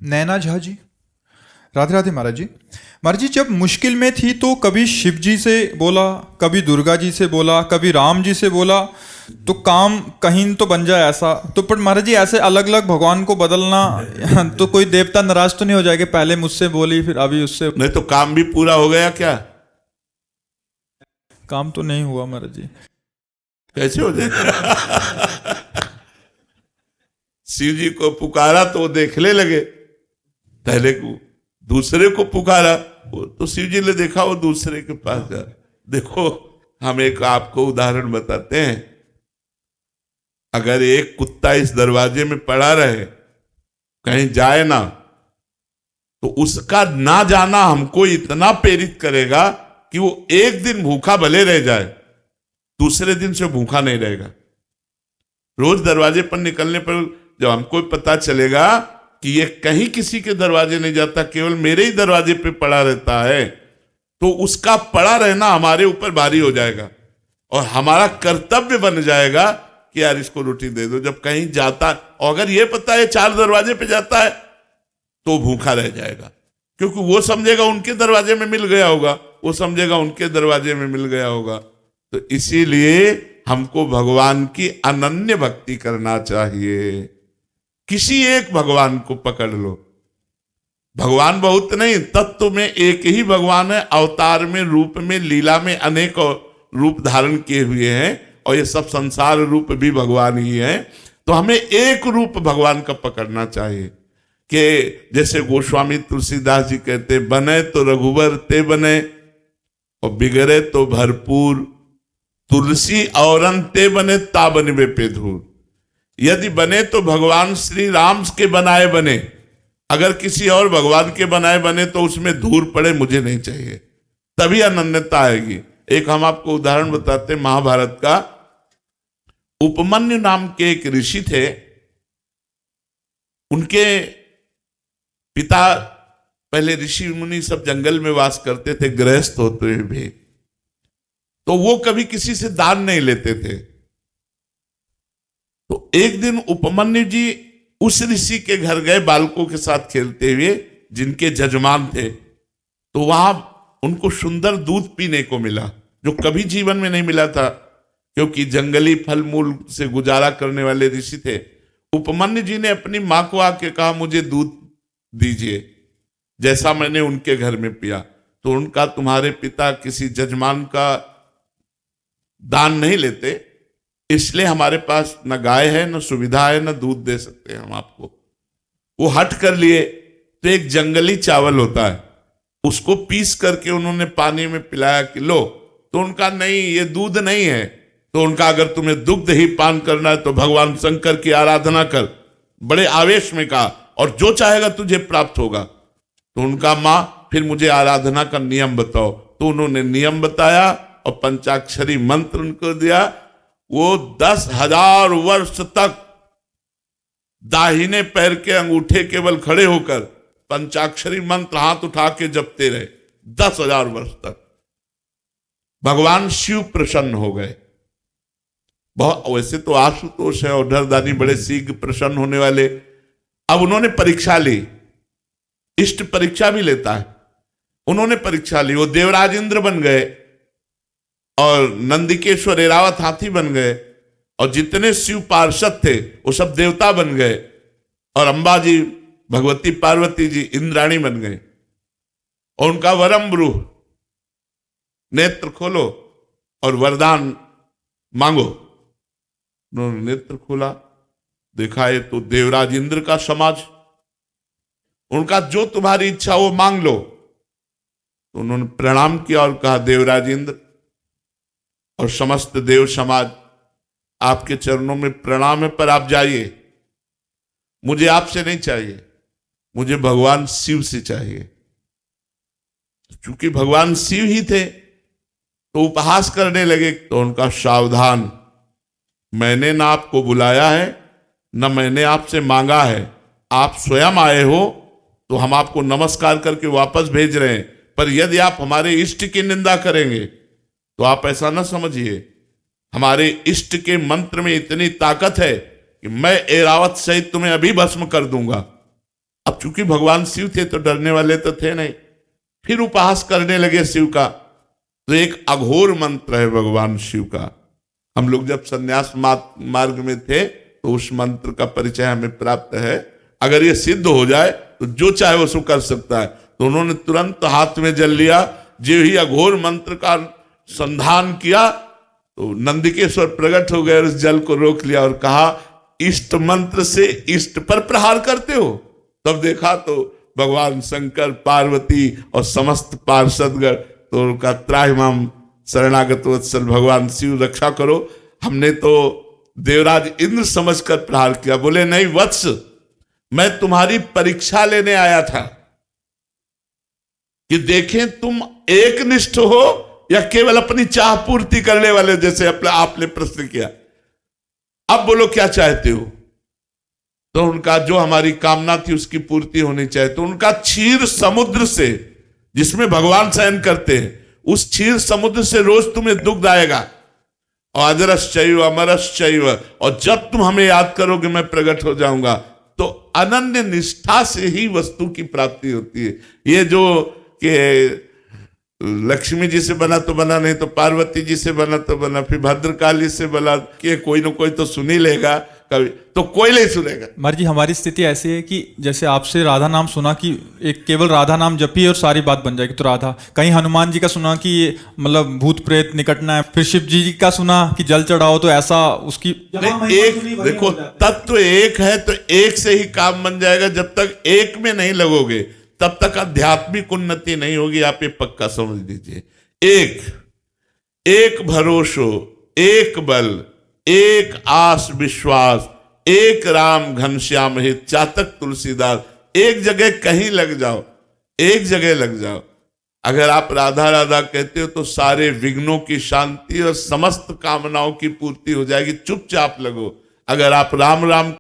नैना झा जी। राधे राधे महाराज जी। महाराज जी, जब मुश्किल में थी तो कभी शिव जी से बोला, कभी दुर्गा जी से बोला, कभी राम जी से बोला, तो काम कहीं तो बन जाए ऐसा। तो पर महाराज जी, ऐसे अलग अलग भगवान को बदलना तो कोई देवता नाराज तो नहीं हो जाएगा? पहले मुझसे बोली, फिर अभी उससे। नहीं तो काम भी पूरा हो गया क्या? काम तो नहीं हुआ महाराज जी। कैसे हो जाए? शिव जी को पुकारा तो वो देखने लगे, पहले को दूसरे को पुकारा, वो तो शिव जी ने देखा, वो दूसरे के पास जा। देखो, हम एक आपको उदाहरण बताते हैं। अगर एक कुत्ता इस दरवाजे में पड़ा रहे, कहीं जाए ना, तो उसका ना जाना हमको इतना प्रेरित करेगा कि वो एक दिन भूखा भले रह जाए, दूसरे दिन से भूखा नहीं रहेगा। रोज दरवाजे पर निकलने पर जब हमको पता चलेगा कि ये कहीं किसी के दरवाजे नहीं जाता, केवल मेरे ही दरवाजे पे पड़ा रहता है, तो उसका पड़ा रहना हमारे ऊपर भारी हो जाएगा और हमारा कर्तव्य बन जाएगा कि यार इसको रोटी दे दो। जब कहीं जाता, और अगर ये पता है 4 दरवाजे पे जाता है, तो भूखा रह जाएगा, क्योंकि वो समझेगा उनके दरवाजे में मिल गया होगा, वो समझेगा उनके दरवाजे में मिल गया होगा। तो इसीलिए हमको भगवान की अनन्य भक्ति करना चाहिए। किसी एक भगवान को पकड़ लो। भगवान बहुत नहीं, तत्व में एक ही भगवान है। अवतार में, रूप में, लीला में अनेक रूप धारण किए हुए हैं, और ये सब संसार रूप भी भगवान ही है। तो हमें एक रूप भगवान का पकड़ना चाहिए कि जैसे गोस्वामी तुलसीदास जी कहते, बने तो रघुवर ते बने और बिगड़े तो भरपूर, तुलसी औरन ते बने ता बनबे पे धूर। यदि बने तो भगवान श्री राम के बनाए बने, अगर किसी और भगवान के बनाए बने तो उसमें धूल पड़े, मुझे नहीं चाहिए, तभी अनन्यता आएगी। एक हम आपको उदाहरण बताते, महाभारत का। उपमन्यु नाम के एक ऋषि थे, उनके पिता, पहले ऋषि मुनि सब जंगल में वास करते थे, गृहस्थ होते हुए भी, तो वो कभी किसी से दान नहीं लेते थे। तो एक दिन उपमन्यु जी उस ऋषि के घर गए बालकों के साथ खेलते हुए, जिनके जजमान थे। तो वहां उनको सुंदर दूध पीने को मिला, जो कभी जीवन में नहीं मिला था, क्योंकि जंगली फल मूल से गुजारा करने वाले ऋषि थे। उपमन्यु जी ने अपनी मां को आके कहा, मुझे दूध दीजिए, जैसा मैंने उनके घर में पिया। तो उनका, तुम्हारे पिता किसी जजमान का दान नहीं लेते, इसलिए हमारे पास न गाय है, न सुविधा है, न दूध दे सकते हैं हम आपको। वो हट कर लिए। तो एक जंगली चावल होता है, उसको पीस करके उन्होंने पानी में पिलाया कि लो। तो उनका, नहीं, ये दूध नहीं है। तो उनका, अगर तुम्हें दुग्ध ही पान करना है तो भगवान शंकर की आराधना कर। बड़े आवेश में कहा, और जो चाहेगा तुझे प्राप्त होगा। तो उनका, माँ फिर मुझे आराधना का नियम बताओ। तो उन्होंने नियम बताया और पंचाक्षरी मंत्र उनको दिया। वो 10,000 वर्ष तक दाहिने पैर के अंगूठे केवल खड़े होकर पंचाक्षरी मंत्र हाथ उठा के जपते रहे 10,000 वर्ष तक। भगवान शिव प्रसन्न हो गए। बहुत, वैसे तो आशुतोष है और डरदानी बड़े शीघ्र प्रसन्न होने वाले। अब उन्होंने परीक्षा ली, इष्ट परीक्षा भी लेता है। उन्होंने परीक्षा ली, वो देवराज इंद्र बन गए और नंदिकेश्वर एरावत हाथी बन गए, और जितने शिव पार्षद थे वो सब देवता बन गए, और अंबा जी, भगवती पार्वती जी इंद्राणी बन गए। और उनका वरम ब्रूह, नेत्र खोलो और वरदान मांगो। उन्होंने नेत्र खोला, देखा ये तो देवराज इंद्र का समाज, उनका जो तुम्हारी इच्छा वो मांग लो। तो उन्होंने प्रणाम किया और कहा, देवराज इंद्र और समस्त देव समाज, आपके चरणों में प्रणाम है, पर आप जाइए, मुझे आपसे नहीं चाहिए, मुझे भगवान शिव से चाहिए। चूंकि भगवान शिव ही थे तो उपहास करने लगे। तो उनका, सावधान, मैंने ना आपको बुलाया है, न मैंने आपसे मांगा है, आप स्वयं आए हो तो हम आपको नमस्कार करके वापस भेज रहे हैं। पर यदि आप हमारे इष्ट की निंदा करेंगे तो आप ऐसा ना समझिए, हमारे इष्ट के मंत्र में इतनी ताकत है कि मैं एरावत सहित तुम्हें अभी भस्म कर दूंगा। अब चूंकि भगवान शिव थे तो डरने वाले तो थे नहीं, फिर उपहास करने लगे शिव का। तो एक अघोर मंत्र है भगवान शिव का, हम लोग जब संन्यास मार्ग में थे तो उस मंत्र का परिचय हमें प्राप्त है। अगर ये सिद्ध हो जाए तो जो चाहे वो सो कर सकता है। तो उन्होंने तुरंत हाथ में जल लिया, जो ही अघोर मंत्र का संधान किया तो नंदिकेश्वर प्रकट हो गए और उस जल को रोक लिया और कहा, इष्ट मंत्र से इष्ट पर प्रहार करते हो। तब देखा तो भगवान शंकर, पार्वती और समस्त पार्षदगण तो उनका त्राहिमाम शरणागत वत्सल भगवान शिव रक्षा करो। हमने तो देवराज इंद्र समझकर प्रहार किया, बोले नहीं वत्स, मैं तुम्हारी परीक्षा लेने आया था कि देखें तुम एकनिष्ठ हो या केवल अपनी चाह पूर्ति करने वाले, जैसे आपने प्रश्न किया। अब बोलो क्या चाहते हो। तो उनका जो हमारी कामना थी उसकी पूर्ति होनी चाहिए। तो उनका क्षीर समुद्र से, जिसमें भगवान शयन करते हैं, उस क्षीर समुद्र से रोज तुम्हें दुग्ध आएगा, और अजरश्चैव अमरश्चैव, और जब तुम हमें याद करोगे मैं प्रकट हो जाऊंगा। तो अनन्य निष्ठा से ही वस्तु की प्राप्ति होती है। ये जो कि लक्ष्मी जी से बना तो बना, नहीं तो पार्वती जी से बना तो बना, फिर भद्रकाली से बना, कि कोई ना कोई तो सुन ही लेगा, कभी तो कोई नहीं सुनेगा। महाराज जी हमारी स्थिति ऐसी है कि जैसे आपसे राधा नाम सुना कि एक केवल राधा नाम जपिए और सारी बात बन जाएगी, तो राधा, कहीं हनुमान जी का सुना कि मतलब भूत प्रेत निकटना है, फिर शिव जी का सुना कि जल चढ़ाओ तो ऐसा उसकी एक देखो तत्व एक है तो एक से ही काम बन जाएगा। जब तक एक में नहीं लगोगे तब तक आध्यात्मिक उन्नति नहीं होगी। आप ये पक्का समझ लीजिए। एक भरोसो, एक बल, एक आस विश्वास, एक राम घनश्याम हित, चातक तुलसीदास। एक जगह कहीं लग जाओ, एक जगह लग जाओ। अगर आप राधा राधा कहते हो तो सारे विघ्नों की शांति और समस्त कामनाओं की पूर्ति हो जाएगी। चुपचाप लगो। अगर आप राम राम